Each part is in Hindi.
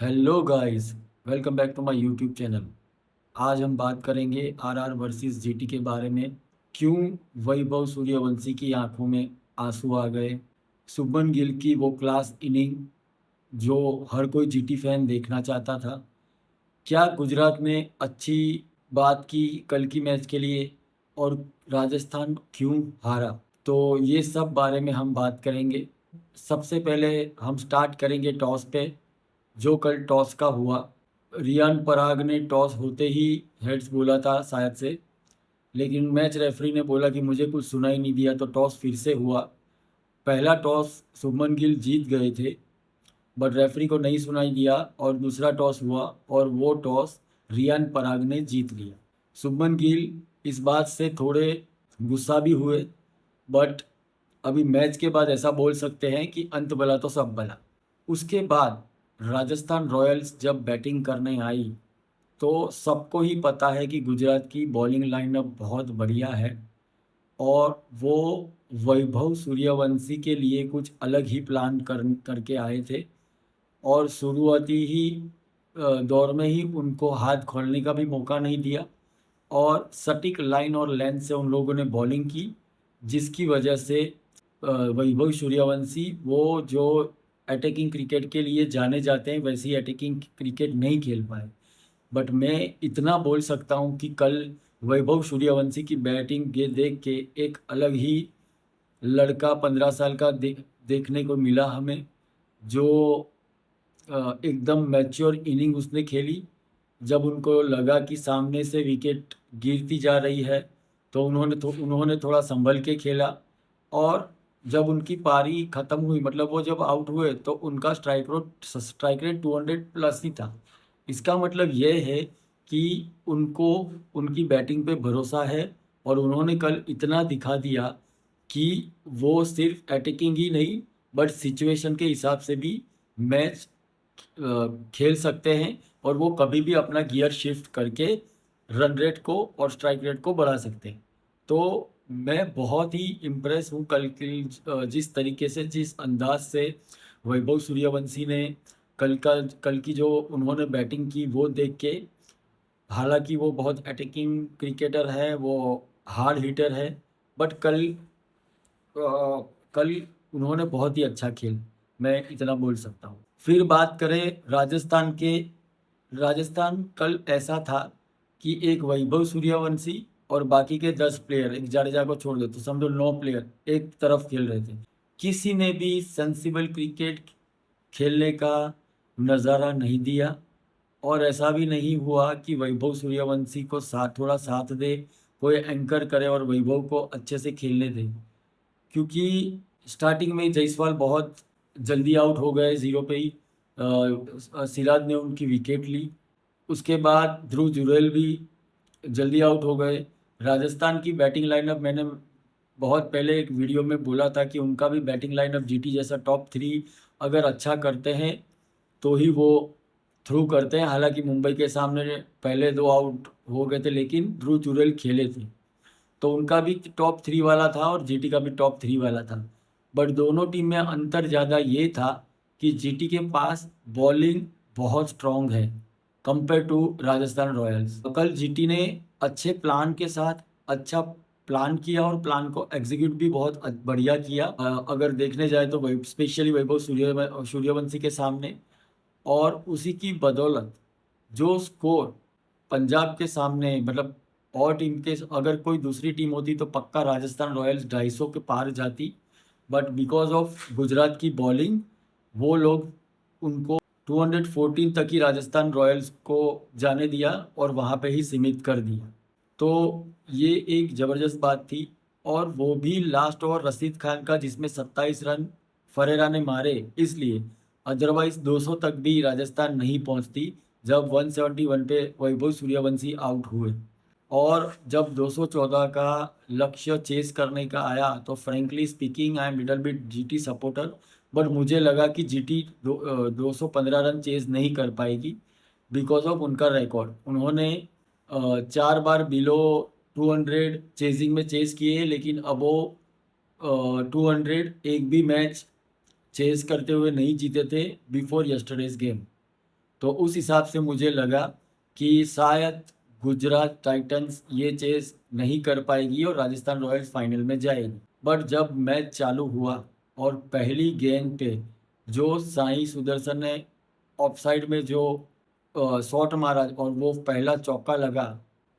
Hello guys, welcome back to my YouTube channel. आज हम बात करेंगे आरआर वर्सेस जीटी के बारे में। क्यों वैभव सूर्यवंशी की आंखों में आंसू आ गए। शुभमन गिल की वो क्लास इनिंग जो हर कोई जीटी फैन देखना चाहता था। क्या गुजरात ने अच्छी बात की कल की मैच के लिए, और राजस्थान क्यों हारा। तो ये सब बारे में हम बात करेंगे। सबसे पहले हम स्टार्ट करेंगे टॉस पे, जो कल टॉस का हुआ। रियान पराग ने टॉस होते ही हेड्स बोला था शायद से, लेकिन मैच रेफरी ने बोला कि मुझे कुछ सुनाई नहीं दिया, तो टॉस फिर से हुआ। पहला टॉस शुभमन गिल जीत गए थे, बट रेफरी को नहीं सुनाई दिया, और दूसरा टॉस हुआ और वो टॉस रियान पराग ने जीत लिया। शुभमन गिल इस बात से थोड़े गुस्सा भी हुए, बट अभी मैच के बाद ऐसा बोल सकते हैं कि अंत भला तो सब भला। उसके बाद राजस्थान रॉयल्स जब बैटिंग करने आई, तो सबको ही पता है कि गुजरात की बॉलिंग लाइनअप बहुत बढ़िया है, और वो वैभव सूर्यवंशी के लिए कुछ अलग ही प्लान करके आए थे। और शुरुआती ही दौर में ही उनको हाथ खोलने का भी मौका नहीं दिया, और सटीक लाइन और लेंथ से उन लोगों ने बॉलिंग की, जिसकी वजह से वैभव सूर्यवंशी वो जो अटैकिंग क्रिकेट के लिए जाने जाते हैं वैसी अटैकिंग क्रिकेट नहीं खेल पाए। बट मैं इतना बोल सकता हूँ कि कल वैभव सूर्यवंशी की बैटिंग देख के एक अलग ही लड़का 15 साल का देखने को मिला हमें, जो एकदम मैच्योर इनिंग उसने खेली। जब उनको लगा कि सामने से विकेट गिरती जा रही है, तो उन्होंने थोड़ा संभल के खेला। और जब उनकी पारी खत्म हुई, मतलब वो जब आउट हुए, तो उनका स्ट्राइक रेट 200 प्लस ही था। इसका मतलब ये है कि उनको उनकी बैटिंग पे भरोसा है, और उन्होंने कल इतना दिखा दिया कि वो सिर्फ अटैकिंग ही नहीं, बट सिचुएशन के हिसाब से भी मैच खेल सकते हैं, और वो कभी भी अपना गियर शिफ्ट करके रन रेट को और स्ट्राइक रेट को बढ़ा सकते हैं। तो मैं बहुत ही इम्प्रेस हूँ कल की जिस तरीके से, जिस अंदाज से वैभव सूर्यवंशी ने कल की जो उन्होंने बैटिंग की वो देख के। हालांकि वो बहुत अटैकिंग क्रिकेटर है, वो हार्ड हिटर है, बट कल उन्होंने बहुत ही अच्छा खेल, मैं इतना बोल सकता हूँ। फिर बात करें राजस्थान के। राजस्थान कल ऐसा था कि एक वैभव सूर्यवंशी और बाकी के 10 प्लेयर, एक जडेजा को छोड़ दो तो समझो 9 प्लेयर एक तरफ खेल रहे थे। किसी ने भी सेंसिबल क्रिकेट खेलने का नज़ारा नहीं दिया, और ऐसा भी नहीं हुआ कि वैभव सूर्यवंशी को थोड़ा साथ दे, कोई एंकर करे और वैभव को अच्छे से खेलने दे। क्योंकि स्टार्टिंग में जायसवाल बहुत जल्दी आउट हो गए, जीरो पे ही सिराज ने उनकी विकेट ली। उसके बाद ध्रुव जुरैल भी जल्दी आउट हो गए। राजस्थान की बैटिंग लाइनअप, मैंने बहुत पहले एक वीडियो में बोला था कि उनका भी बैटिंग लाइनअप जीटी जैसा टॉप 3 अगर अच्छा करते हैं तो ही वो थ्रू करते हैं। हालांकि मुंबई के सामने पहले 2 आउट हो गए थे, लेकिन ध्रुव जुरैल खेले थे, तो उनका भी टॉप 3 वाला था और जीटी का भी टॉप 3 वाला था। बट दोनों टीम में अंतर ज़्यादा ये था कि जीटी के पास बॉलिंग बहुत स्ट्रांग है कंपेयर टू राजस्थान रॉयल्स। तो कल जीटी ने अच्छे प्लान के साथ अच्छा प्लान किया, और प्लान को एग्जीक्यूट भी बहुत बढ़िया किया। अगर देखने जाए तो स्पेशली वैभव सूर्यवंशी के सामने, और उसी की बदौलत जो स्कोर पंजाब के सामने, मतलब और टीम के, अगर कोई दूसरी टीम होती तो पक्का राजस्थान रॉयल्स 250 के पार जाती। बट बिकॉज ऑफ गुजरात की बॉलिंग, वो लोग उनको 214 तक ही राजस्थान रॉयल्स को जाने दिया, और वहाँ पे ही सीमित कर दिया। तो ये एक ज़बरदस्त बात थी। और वो भी लास्ट ओवर रशीद खान का, जिसमें 27 रन फरेरा ने मारे, इसलिए। अदरवाइज 200 तक भी राजस्थान नहीं पहुंचती, जब 171 पे वैभव सूर्यवंशी आउट हुए। और जब 214 का लक्ष्य चेस करने का आया, तो frankly speaking I am little bit GT supporter, but मुझे लगा कि जीटी 215 रन चेज नहीं कर पाएगी, बिकॉज ऑफ उनका रिकॉर्ड। उन्होंने 4 बार बिलो 200 चेजिंग में चेस किए, लेकिन अब वो 200 एक भी मैच चेस करते हुए नहीं जीते थे बिफोर यस्टरडेज गेम। तो उस हिसाब से मुझे लगा कि शायद गुजरात टाइटंस ये चेस नहीं कर पाएगी और राजस्थान रॉयल्स फाइनल में जाएगी। बट जब मैच चालू हुआ और पहली गेंद पे जो साई सुदर्शन ने ऑफसाइड में जो शॉट मारा और वो पहला चौका लगा,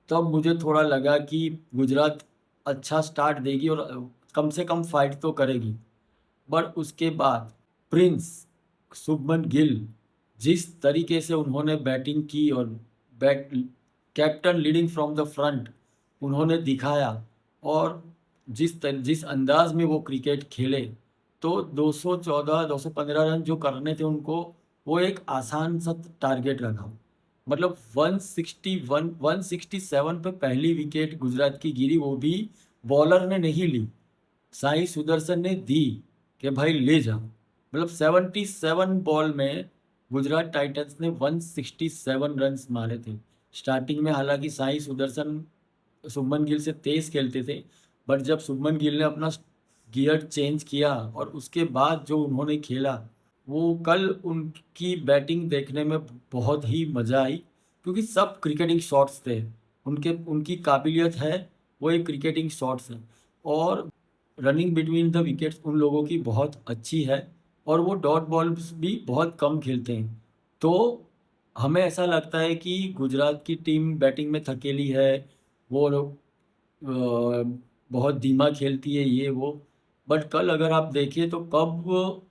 तब मुझे थोड़ा लगा कि गुजरात अच्छा स्टार्ट देगी और कम से कम फाइट तो करेगी। बट उसके बाद प्रिंस, शुभमन गिल, जिस तरीके से उन्होंने बैटिंग की और bat captain leading from the front उन्होंने दिखाया, और जिस अंदाज में वो क्रिकेट खेले, तो 214 215 रन जो करने थे उनको, वो एक आसान सा टारगेट रखा। मतलब 161 167 पे पहली विकेट गुजरात की गिरी, वो भी बॉलर ने नहीं ली, साई सुदर्शन ने दी कि भाई ले जा। मतलब 77 बॉल में गुजरात टाइटंस ने 167 रन्स मारे थे। स्टार्टिंग में हालांकि साई सुदर्शन शुभमन गिल से तेज खेलते थे, बट जब शुभमन गिल ने अपना गियर चेंज किया और उसके बाद जो उन्होंने खेला, वो कल उनकी बैटिंग देखने में बहुत ही मज़ा आई, क्योंकि सब क्रिकेटिंग शॉट्स थे। उनकी काबिलियत है, वो एक क्रिकेटिंग शॉट्स है, और रनिंग बिटवीन द विकेट्स उन लोगों की बहुत अच्छी है, और वो डॉट बॉल्स भी बहुत कम खेलते हैं। तो हमें ऐसा लगता है कि गुजरात की टीम बैटिंग में थकेली है, वो लोग बहुत धीमा खेलती है, ये वो। बट कल अगर आप देखिए तो कब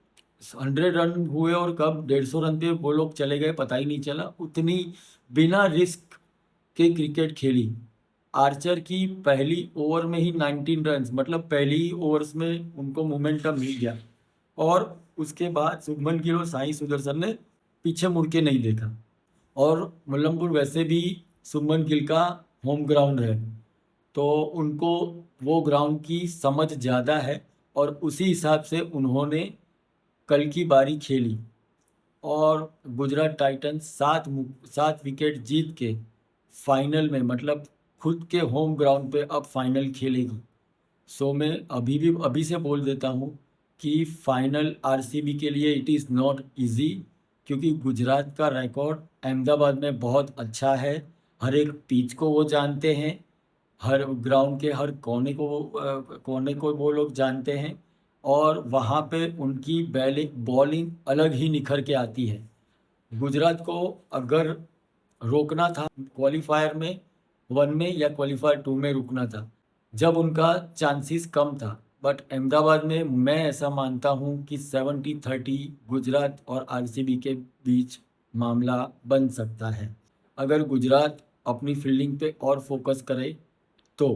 100 रन हुए और कब 150 रन पे वो लोग चले गए पता ही नहीं चला। उतनी बिना रिस्क के क्रिकेट खेली। आर्चर की पहली ओवर में ही 19 रन, मतलब पहली ही ओवर्स में उनको मोमेंटम मिल गया, और उसके बाद शुभमन गिल और साई सुदर्शन ने पीछे मुड़ के नहीं देखा। और मल्लमपुर वैसे भी शुभमन गिल का होम ग्राउंड है, तो उनको वो ग्राउंड की समझ ज़्यादा है, और उसी हिसाब से उन्होंने कल की बारी खेली, और गुजरात टाइटंस 7 विकेट जीत के फाइनल में, मतलब खुद के होम ग्राउंड पे अब फाइनल खेलेगी। सो मैं अभी से बोल देता हूँ कि फाइनल आरसीबी के लिए इट इज़ नॉट इजी, क्योंकि गुजरात का रिकॉर्ड अहमदाबाद में बहुत अच्छा है। हर एक पिच को वो जानते हैं, हर ग्राउंड के हर कोने को वो लोग जानते हैं, और वहाँ पे उनकी बॉलिंग अलग ही निखर के आती है। गुजरात को अगर रोकना था क्वालिफायर में 1 में या क्वालिफायर 2 में रुकना था, जब उनका चांसेस कम था। बट अहमदाबाद में मैं ऐसा मानता हूँ कि 70-30 गुजरात और आरसीबी के बीच मामला बन सकता है, अगर गुजरात अपनी फील्डिंग पे और फोकस करे तो।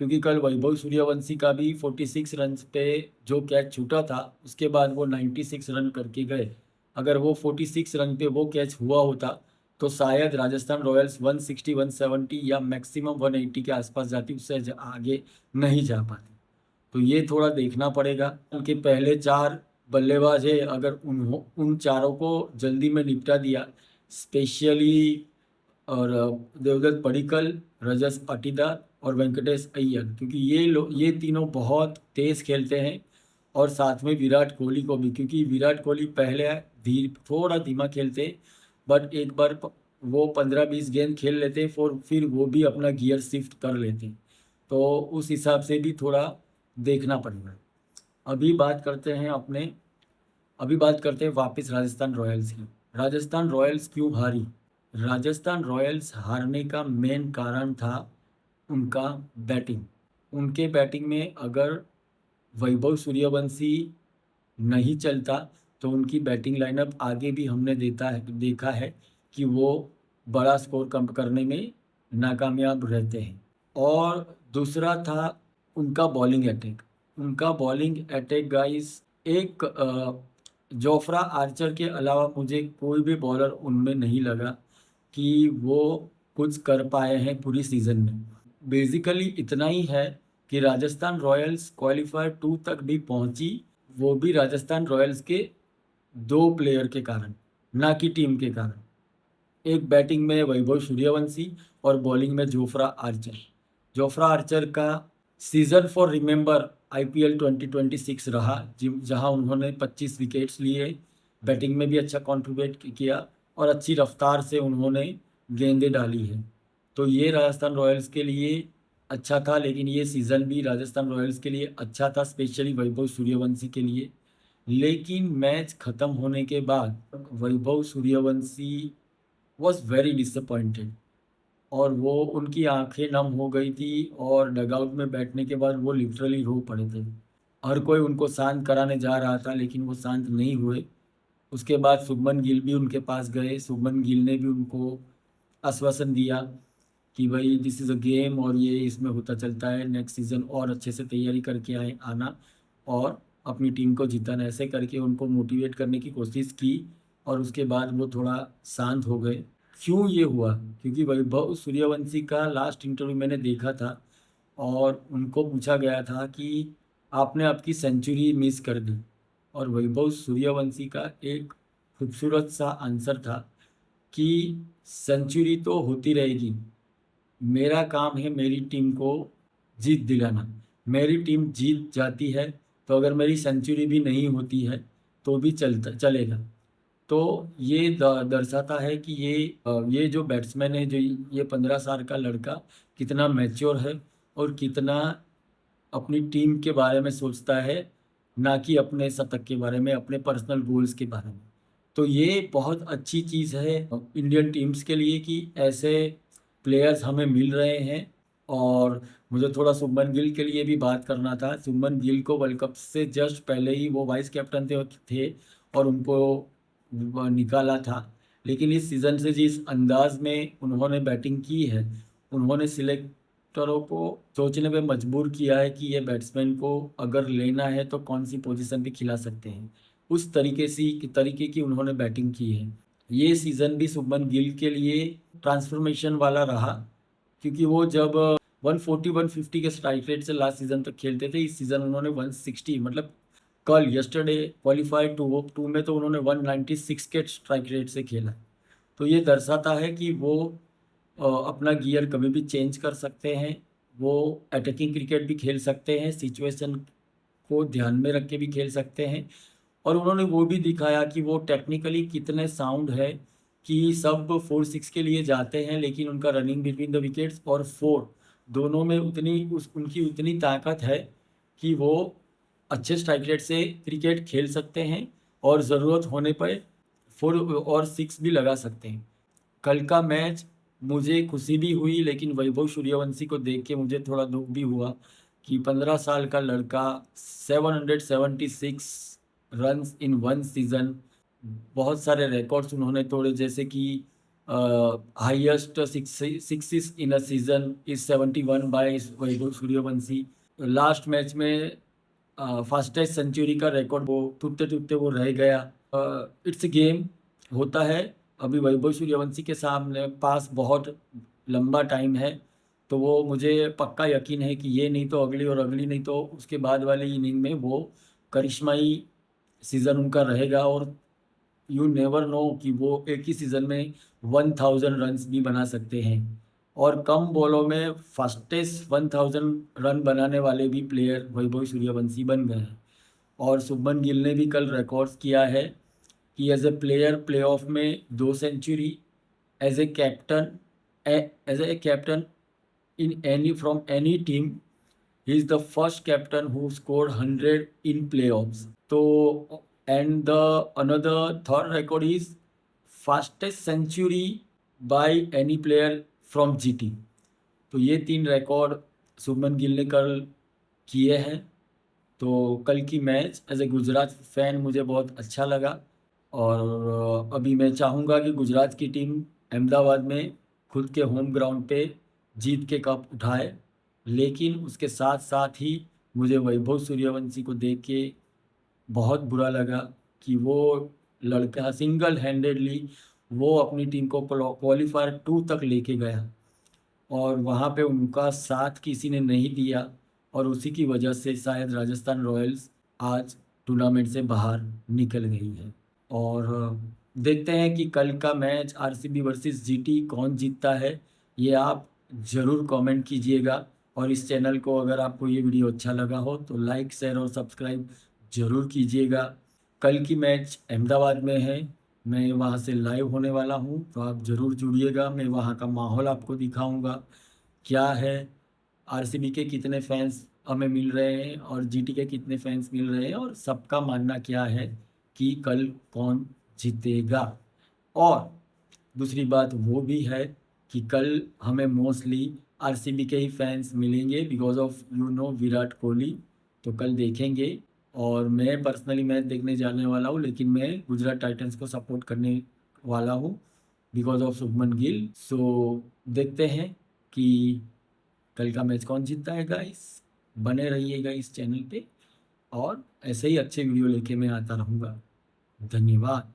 क्योंकि कल वैभव सूर्यवंशी का भी 46 रन पे जो कैच छूटा था, उसके बाद वो 96 रन करके गए। अगर वो 46 रन पे वो कैच हुआ होता, तो शायद राजस्थान रॉयल्स 160 170 या मैक्सिमम 180 के आसपास जाती, उससे आगे नहीं जा पाती। तो ये थोड़ा देखना पड़ेगा। उनके पहले 4 बल्लेबाज है, अगर उन चारों को जल्दी में निपटा दिया, स्पेशली और देवदत्त पडिक्कल, रजत पाटीदार और वेंकटेश अय्यर, क्योंकि ये तीनों बहुत तेज़ खेलते हैं। और साथ में विराट कोहली को भी, क्योंकि विराट कोहली पहले थोड़ा धीमा खेलते, बट एक बार वो 15-20 गेंद खेल लेते, फिर वो भी अपना गियर शिफ्ट कर लेते। तो उस हिसाब से भी थोड़ा देखना पड़ेगा। अभी बात करते हैं वापस राजस्थान रॉयल्स की। राजस्थान रॉयल्स क्यों हारी? राजस्थान रॉयल्स हारने का मेन कारण था उनका बैटिंग। उनके बैटिंग में अगर वैभव सूर्यवंशी नहीं चलता, तो उनकी बैटिंग लाइनअप आगे भी हमने देखा है कि वो बड़ा स्कोर कम करने में नाकामयाब रहते हैं। और दूसरा था उनका बॉलिंग अटैक। उनका बॉलिंग अटैक गाइस, एक जोफ्रा आर्चर के अलावा मुझे कोई भी बॉलर उनमें नहीं लगा कि वो कुछ कर पाए हैं पूरी सीज़न में। बेसिकली इतना ही है कि राजस्थान रॉयल्स क्वालिफायर 2 तक भी पहुंची, वो भी राजस्थान रॉयल्स के 2 प्लेयर के कारण, ना कि टीम के कारण। एक बैटिंग में वैभव सूर्यवंशी और बॉलिंग में जोफ्रा आर्चर। जोफ्रा आर्चर का सीज़न फॉर रिमेंबर आईपीएल 2026 रहा, जहां उन्होंने 25 विकेट्स लिए, बैटिंग में भी अच्छा कंट्रीब्यूट किया, और अच्छी रफ्तार से उन्होंने गेंदें डाली है। तो ये राजस्थान रॉयल्स के लिए अच्छा था, लेकिन ये सीज़न भी राजस्थान रॉयल्स के लिए अच्छा था, स्पेशली वैभव सूर्यवंशी के लिए। लेकिन मैच ख़त्म होने के बाद Vaibhav Suryavanshi was very disappointed, और वो उनकी आंखें नम हो गई थी, और डगआउट में बैठने के बाद वो लिटरली रो पड़े थे। हर कोई उनको शांत कराने जा रहा था, लेकिन वो शांत नहीं हुए। उसके बाद शुभमन गिल भी उनके पास गए। शुभमन गिल ने भी उनको आश्वासन दिया कि भाई दिस इज़ अ गेम, और ये इसमें होता चलता है, नेक्स्ट सीज़न और अच्छे से तैयारी करके आना और अपनी टीम को जिताना। ऐसे करके उनको मोटिवेट करने की कोशिश की, और उसके बाद वो थोड़ा शांत हो गए। क्यों ये हुआ? क्योंकि वैभव सूर्यवंशी का लास्ट इंटरव्यू मैंने देखा था, और उनको पूछा गया था कि आपने आपकी सेंचुरी मिस कर दी, और वैभव सूर्यवंशी का एक खूबसूरत सा आंसर था कि सेंचुरी तो होती रहेगी, मेरा काम है मेरी टीम को जीत दिलाना। मेरी टीम जीत जाती है तो अगर मेरी सेंचुरी भी नहीं होती है तो भी चलेगा। तो ये दर्शाता है कि ये जो बैट्समैन है, जो ये 15 साल का लड़का कितना मैच्योर है, और कितना अपनी टीम के बारे में सोचता है, ना कि अपने शतक के बारे में, अपने पर्सनल गोल्स के बारे में। तो ये बहुत अच्छी चीज़ है इंडियन टीम्स के लिए कि ऐसे प्लेयर्स हमें मिल रहे हैं। और मुझे थोड़ा शुभमन गिल के लिए भी बात करना था। शुभमन गिल को वर्ल्ड कप से जस्ट पहले ही वो वाइस कैप्टन थे और उनको निकाला था। लेकिन इस सीज़न से जिस अंदाज में उन्होंने बैटिंग की है, उन्होंने सिलेक्टरों को सोचने पे मजबूर किया है कि ये बैट्समैन को अगर लेना है तो कौन सी पोजीशन भी खिला सकते हैं। उस तरीके की उन्होंने बैटिंग की है। ये सीज़न भी शुभमन गिल के लिए ट्रांसफॉर्मेशन वाला रहा, क्योंकि वो जब 140-150 के स्ट्राइक रेट से लास्ट सीज़न तक खेलते थे, इस सीज़न उन्होंने 160, मतलब कल यस्टरडे क्वालिफाइड टू में तो उन्होंने 196 के स्ट्राइक रेट से खेला। तो ये दर्शाता है कि वो अपना गियर कभी भी चेंज कर सकते हैं, वो अटैकिंग क्रिकेट भी खेल सकते हैं, सिचुएशन को ध्यान में रख के भी खेल सकते हैं। और उन्होंने वो भी दिखाया कि वो टेक्निकली कितने साउंड है, कि सब 4-6 के लिए जाते हैं, लेकिन उनका रनिंग बिटवीन द विकेट्स और 4 दोनों में उनकी उतनी ताकत है कि वो अच्छे स्ट्राइक रेट से क्रिकेट खेल सकते हैं, और ज़रूरत होने पर 4 और 6 भी लगा सकते हैं। कल का मैच मुझे खुशी भी हुई, लेकिन वैभव सूर्यवंशी को देख के मुझे थोड़ा दुख भी हुआ कि 15 साल का लड़का 776 रन्स इन वन सीज़न, बहुत सारे रिकॉर्ड्स उन्होंने तोड़े, जैसे कि highest sixes in a season is 71 by Vaibhav Suryavanshi. Last match में फास्टेस्ट सेंचुरी का रिकॉर्ड वो टूटते-टूटते वो रह गया। इट्स अ गेम, होता है। अभी वैभव सूर्यवंशी के सामने पास बहुत लंबा टाइम है, तो वो मुझे पक्का यकीन है कि ये नहीं तो अगली, और अगली नहीं तो उसके बाद वाली इनिंग में वो करिश्माई सीज़न उनका रहेगा। और यू नेवर नो कि वो एक ही सीज़न में 1000 रन्स भी बना सकते हैं, और कम बॉलों में फास्टेस्ट 1000 रन बनाने वाले भी प्लेयर वैभव सूर्यवंशी बन गए हैं। और शुभमन गिल ने भी कल रिकॉर्ड्स किया है कि एज ए प्लेयर प्लेऑफ में 2 century, as a captain in any from any team, he is the first captain who scored 100 in playoffs. तो and the another third record is fastest century by any player from GT. तो ये 3 रिकॉर्ड शुभमन गिल ने कल किए हैं। तो कल की match as a Gujarat fan मुझे बहुत अच्छा लगा, और अभी मैं चाहूँगा कि गुजरात की टीम अहमदाबाद में खुद के होम ग्राउंड पे जीत के कप उठाए। लेकिन उसके साथ साथ ही मुझे वैभव सूर्यवंशी को देख के बहुत बुरा लगा कि वो लड़का सिंगल हैंडेडली वो अपनी टीम को क्वालिफायर 2 तक लेके गया, और वहाँ पे उनका साथ किसी ने नहीं दिया, और उसी की वजह से शायद राजस्थान रॉयल्स आज टूर्नामेंट से बाहर निकल गई है। और देखते हैं कि कल का मैच आरसीबी वर्सेस जीटी कौन जीतता है, ये आप ज़रूर कमेंट कीजिएगा। और इस चैनल को अगर आपको ये वीडियो अच्छा लगा हो तो लाइक शेयर और सब्सक्राइब ज़रूर कीजिएगा। कल की मैच अहमदाबाद में है, मैं वहाँ से लाइव होने वाला हूँ, तो आप ज़रूर जुड़िएगा। मैं वहाँ का माहौल आपको दिखाऊंगा, क्या है, आरसीबी के कितने फैंस हमें मिल रहे हैं और जीटी के कितने फैंस मिल रहे हैं और सबका मानना क्या है कि कल कौन जीतेगा। और दूसरी बात वो भी है कि कल हमें मोस्टली आरसीबी के ही फैंस मिलेंगे बिकॉज ऑफ विराट कोहली। तो कल देखेंगे। और मैं पर्सनली मैच देखने जाने वाला हूँ, लेकिन मैं गुजरात टाइटंस को सपोर्ट करने वाला हूँ बिकॉज ऑफ शुभमन गिल। सो देखते हैं कि कल का मैच कौन जीतता है गाइस। बने रहिएगा इस चैनल पे और ऐसे ही अच्छे वीडियो लेके मैं आता रहूँगा। धन्यवाद।